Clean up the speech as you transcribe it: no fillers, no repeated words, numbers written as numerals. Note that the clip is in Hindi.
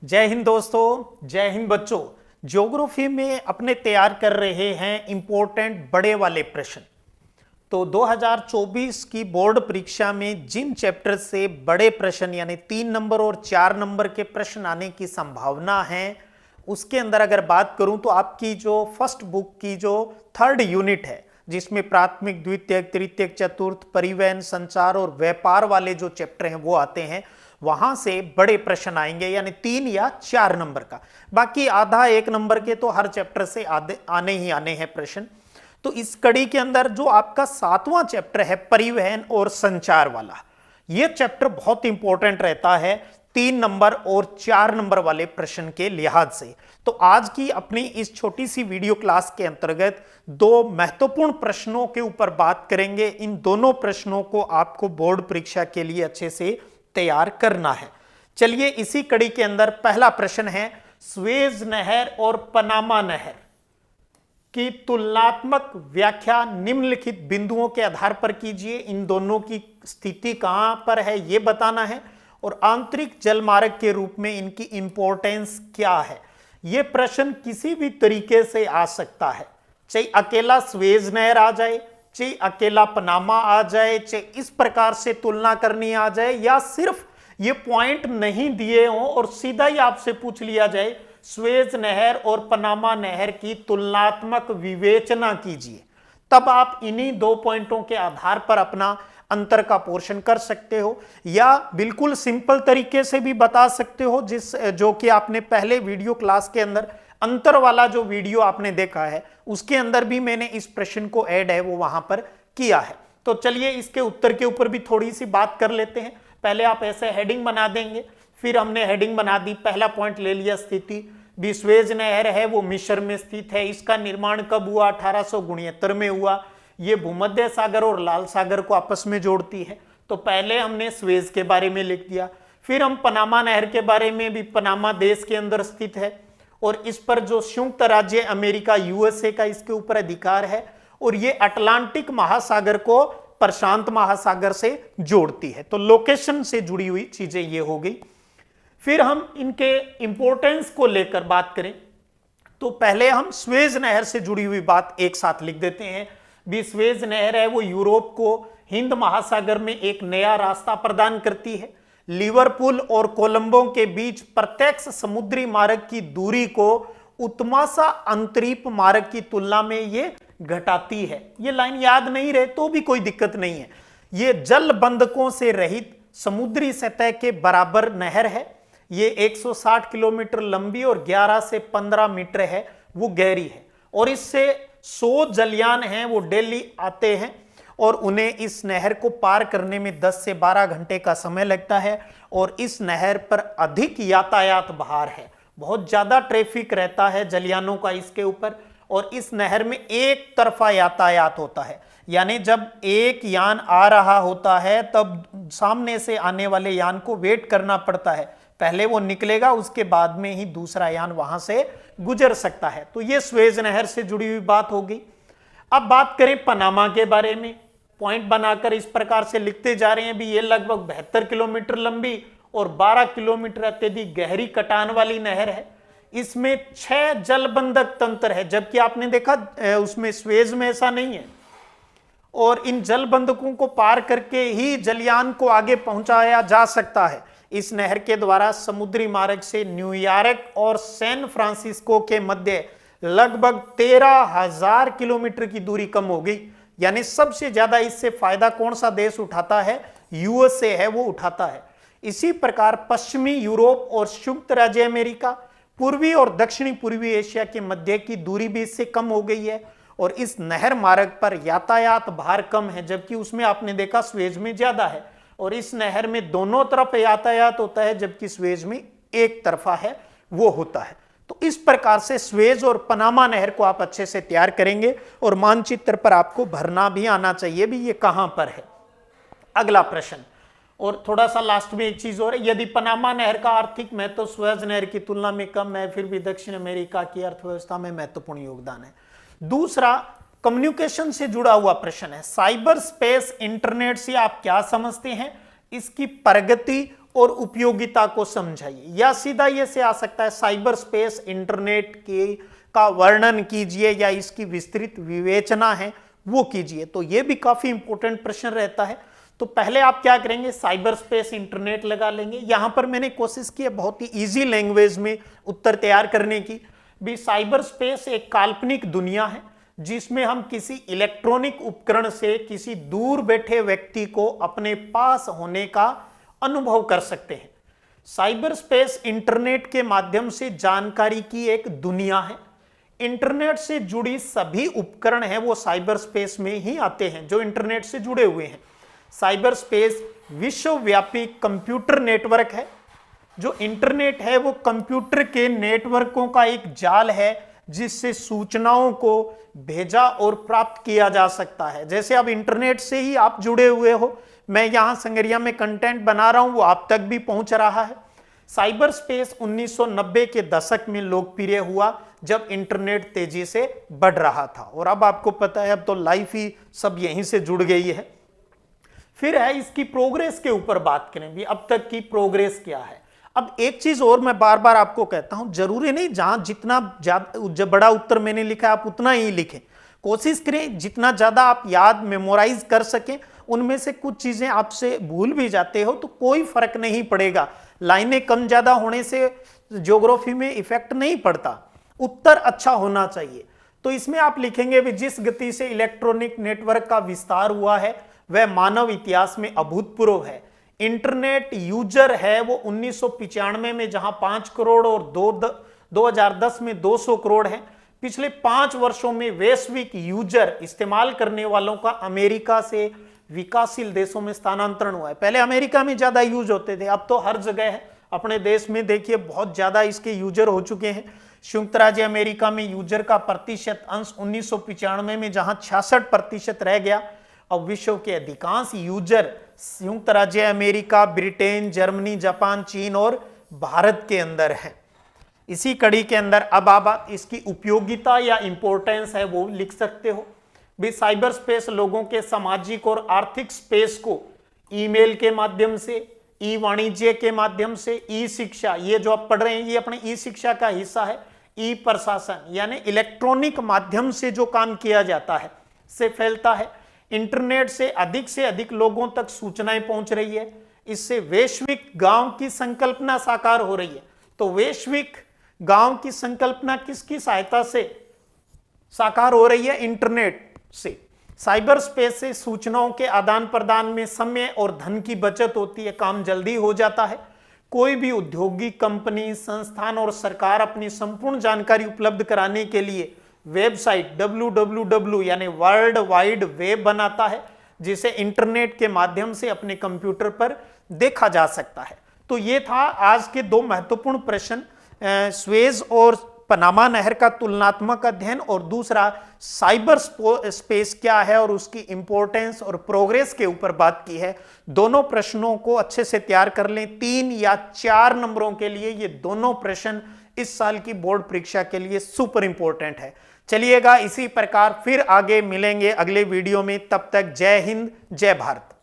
जय हिंद दोस्तों, जय हिंद बच्चों। ज्योग्राफी में अपने तैयार कर रहे हैं इंपॉर्टेंट बड़े वाले प्रश्न। तो 2024 की बोर्ड परीक्षा में जिन चैप्टर से बड़े प्रश्न यानी 3 नंबर और 4 नंबर के प्रश्न आने की संभावना है, उसके अंदर अगर बात करूं तो आपकी जो फर्स्ट बुक की जो 3rd यूनिट है, जिसमें प्राथमिक, द्वितीयक, तृतीयक, चतुर्थ, परिवहन, संचार और व्यापार वाले जो चैप्टर हैं वो आते हैं। वहां से बड़े प्रश्न आएंगे, यानी 3 या 4 नंबर का। बाकी आधा 1 नंबर के तो हर चैप्टर से आने ही आने हैं प्रश्न। तो इस कड़ी के अंदर जो आपका 7वां चैप्टर है परिवहन और संचार वाला, यह चैप्टर बहुत इंपॉर्टेंट रहता है 3 नंबर और 4 नंबर वाले प्रश्न के लिहाज से। तो आज की अपनी इस छोटी सी वीडियो क्लास के अंतर्गत 2 महत्वपूर्ण प्रश्नों के ऊपर बात करेंगे। इन दोनों प्रश्नों को आपको बोर्ड परीक्षा के लिए अच्छे से तैयार करना है। चलिए इसी कड़ी के अंदर पहला प्रश्न है, स्वेज नहर और पनामा नहर की तुलनात्मक व्याख्या निम्नलिखित बिंदुओं के आधार पर कीजिए। इन दोनों की स्थिति कहां पर है यह बताना है और आंतरिक जलमार्ग के रूप में इनकी इंपॉर्टेंस क्या है। यह प्रश्न किसी भी तरीके से आ सकता है, चाहे अकेला स्वेज नहर आ जाए, चाहे अकेला पनामा आ जाए, चाहे इस प्रकार से तुलना करनी आ जाए, या सिर्फ ये पॉइंट नहीं दिए हों और सीधा ही आपसे पूछ लिया जाए स्वेज नहर और पनामा नहर की तुलनात्मक विवेचना कीजिए, तब आप इन्हीं 2 पॉइंटों के आधार पर अपना अंतर का पोर्शन कर सकते हो। या बिल्कुल सिंपल तरीके से भी बता सकते हो, जो कि आपने पहले वीडियो क्लास के अंदर अंतर वाला जो वीडियो आपने देखा है उसके अंदर भी मैंने इस प्रश्न को ऐड है वो वहां पर किया है। तो चलिए इसके उत्तर के ऊपर भी थोड़ी सी बात कर लेते हैं। पहले आप ऐसे हेडिंग बना देंगे, फिर हमने हेडिंग बना दी, पहला पॉइंट ले लिया स्थिति। स्वेज नहर है वो मिस्र में स्थित है। इसका निर्माण कब हुआ? 1869 में हुआ। ये भूमध्य सागर और लाल सागर को आपस में जोड़ती है। तो पहले हमने स्वेज के बारे में लिख दिया। फिर हम पनामा नहर के बारे में भी, पनामा देश के अंदर स्थित है और इस पर जो संयुक्त राज्य अमेरिका यूएसए का इसके ऊपर अधिकार है और ये अटलांटिक महासागर को प्रशांत महासागर से जोड़ती है। तो लोकेशन से जुड़ी हुई चीजें ये हो गई। फिर हम इनके इंपॉर्टेंस को लेकर बात करें तो पहले हम स्वेज नहर से जुड़ी हुई बात एक साथ लिख देते हैं। स्वेज नहर है वो यूरोप को हिंद महासागर में एक नया रास्ता प्रदान करती है। लिवरपूल और कोलंबो के बीच प्रत्यक्ष समुद्री मार्ग की दूरी को उत्तमासा अंतरीप मार्ग की तुलना में ये घटाती है। ये लाइन याद नहीं रहे तो भी कोई दिक्कत नहीं है। ये जल बंधकों से रहित समुद्री सतह के बराबर नहर है। ये 160 किलोमीटर लंबी और 11 से 15 मीटर है वो गहरी है और इससे 100 जलयान हैं वो डेली आते हैं और उन्हें इस नहर को पार करने में 10 से 12 घंटे का समय लगता है। और इस नहर पर अधिक यातायात भार है, बहुत ज्यादा ट्रैफिक रहता है जलयानों का इसके ऊपर। और इस नहर में एक तरफा यातायात होता है, यानी जब एक यान आ रहा होता है तब सामने से आने वाले यान को वेट करना पड़ता है। पहले वो निकलेगा, उसके बाद में ही दूसरा यान वहां से गुजर सकता है। तो ये स्वेज नहर से जुड़ी हुई बात होगी। अब बात करें पनामा के बारे में। पॉइंट बनाकर इस प्रकार से लिखते जा रहे हैं भी, ये लगभग 72 किलोमीटर लंबी और 12 किलोमीटर अत्यधिक गहरी कटान वाली नहर है। इसमें 6 जलबंधक तंत्र है, जबकि आपने देखा उसमें स्वेज में ऐसा नहीं है। और इन जलबंधकों को पार करके ही जलयान को आगे पहुंचाया जा सकता है। इस नहर के द्वारा समुद्री मार्ग से न्यूयॉर्क और सैन फ्रांसिस्को के मध्य लगभग 13,000 किलोमीटर की दूरी कम हो गई। यानी सबसे ज्यादा इससे फायदा कौन सा देश उठाता है? यूएसए है वो उठाता है। इसी प्रकार पश्चिमी यूरोप और संयुक्त राज्य अमेरिका, पूर्वी और दक्षिणी पूर्वी एशिया के मध्य की दूरी भी इससे कम हो गई है। और इस नहर मार्ग पर यातायात भार कम है, जबकि उसमें आपने देखा स्वेज में ज्यादा है। और इस नहर में दोनों तरफ यातायात होता है, जबकि स्वेज में एक तरफा है वो होता है। तो इस प्रकार से स्वेज और पनामा नहर को आप अच्छे से तैयार करेंगे और मानचित्र पर आपको भरना भी आना चाहिए भी ये कहां पर है। अगला प्रश्न, और थोड़ा सा लास्ट में एक चीज और है, यदि पनामा नहर का आर्थिक महत्व स्वेज नहर की तुलना में कम है, फिर भी दक्षिण अमेरिका की अर्थव्यवस्था में महत्वपूर्ण योगदान है। दूसरा, कम्युनिकेशन से जुड़ा हुआ प्रश्न है, साइबर स्पेस इंटरनेट से आप क्या समझते हैं, इसकी प्रगति और उपयोगिता को समझाइए। या सीधा ये से आ सकता है साइबर स्पेस इंटरनेट के का वर्णन कीजिए या इसकी विस्तृत विवेचना है वो कीजिए। तो ये भी काफी इंपॉर्टेंट प्रश्न रहता है। तो पहले आप क्या करेंगे, साइबर स्पेस इंटरनेट लगा लेंगे। यहां पर मैंने कोशिश की है बहुत ही इजी लैंग्वेज में उत्तर तैयार करने की भी। साइबर स्पेस एक काल्पनिक दुनिया है जिसमें हम किसी इलेक्ट्रॉनिक उपकरण से किसी दूर बैठे व्यक्ति को अपने पास होने का अनुभव कर सकते हैं। साइबर स्पेस इंटरनेट के माध्यम से जानकारी की एक दुनिया है। इंटरनेट से जुड़ी सभी उपकरण हैं वो साइबर स्पेस में ही आते हैं जो इंटरनेट से जुड़े हुए हैं। साइबर स्पेस विश्वव्यापी कंप्यूटर नेटवर्क है। जो इंटरनेट है वो कंप्यूटर के नेटवर्कों का एक जाल है जिससे सूचनाओं को भेजा और प्राप्त किया जा सकता है। जैसे अब इंटरनेट से ही आप जुड़े हुए हो, मैं यहां संगरिया में कंटेंट बना रहा हूं वो आप तक भी पहुंच रहा है। साइबर स्पेस 1990 के दशक में लोकप्रिय हुआ जब इंटरनेट तेजी से बढ़ रहा था, और अब आपको पता है अब तो लाइफ ही सब यहीं से जुड़ गई है। फिर है इसकी प्रोग्रेस के ऊपर बात करें भी, अब तक की प्रोग्रेस क्या है। अब एक चीज और मैं बार बार आपको कहता हूं, जरूरी नहीं जहां जितना ज्यादा बड़ा उत्तर मैंने लिखा आप उतना ही लिखें। कोशिश करें जितना ज्यादा आप याद मेमोराइज कर सकें। उनमें से कुछ चीजें आपसे भूल भी जाते हो तो कोई फर्क नहीं पड़ेगा, लाइनें कम ज्यादा होने से ज्योग्राफी में इफेक्ट नहीं पड़ता, उत्तर अच्छा होना चाहिए। तो इसमें आप लिखेंगे भी जिस गति से इलेक्ट्रॉनिक नेटवर्क का विस्तार हुआ है वह मानव इतिहास में अभूतपूर्व है। इंटरनेट यूजर है वो 1995 में जहां 5 करोड़ और 2010 में 200 करोड़ है। पिछले 5 वर्षों में वैश्विक यूजर इस्तेमाल करने वालों का अमेरिका से विकासशील देशों में स्थानांतरण हुआ है। पहले अमेरिका में ज्यादा यूज होते थे, अब तो हर जगह है। अपने देश में देखिए बहुत ज्यादा इसके यूजर हो चुके हैं। संयुक्त राज्य अमेरिका में यूजर का प्रतिशत अंश 1995 में जहां 66% रह गया, अब विश्व के अधिकांश यूजर संयुक्त राज्य अमेरिका, ब्रिटेन, जर्मनी, जापान, चीन और भारत के अंदर है। इसी कड़ी के अंदर अब आप इसकी उपयोगिता या इंपॉर्टेंस है वो लिख सकते हो भी। साइबर स्पेस लोगों के सामाजिक और आर्थिक स्पेस को ईमेल के माध्यम से, ई वाणिज्य के माध्यम से, ई शिक्षा, ये जो आप पढ़ रहे हैं ये अपने ई शिक्षा का हिस्सा है। ई प्रशासन यानी इलेक्ट्रॉनिक माध्यम से जो काम किया जाता है से फैलता है। इंटरनेट से अधिक लोगों तक सूचनाएं पहुंच रही है। इससे वैश्विक गांव की संकल्पना साकार हो रही है। तो वैश्विक गांव की संकल्पना किसकी सहायता से साकार हो रही है? इंटरनेट से। साइबर स्पेस से सूचनाओं के आदान प्रदान में समय और धन की बचत होती है, काम जल्दी हो जाता है। कोई भी औद्योगिक कंपनी, संस्थान और सरकार अपनी संपूर्ण जानकारी उपलब्ध कराने के लिए वेबसाइट www यानी वर्ल्ड वाइड वेब बनाता है, जिसे इंटरनेट के माध्यम से अपने कंप्यूटर पर देखा जा सकता है। तो ये था आज के 2 महत्वपूर्ण प्रश्न, स्वेज और पनामा नहर का तुलनात्मक अध्ययन, और दूसरा साइबर स्पेस क्या है और उसकी इंपॉर्टेंस और प्रोग्रेस के ऊपर बात की है। दोनों प्रश्नों को अच्छे से तैयार कर लें। 3 या 4 नंबरों के लिए ये दोनों प्रश्न इस साल की बोर्ड परीक्षा के लिए सुपर इंपॉर्टेंट है। चलिएगा इसी प्रकार फिर आगे मिलेंगे अगले वीडियो में। तब तक जय हिंद, जय भारत।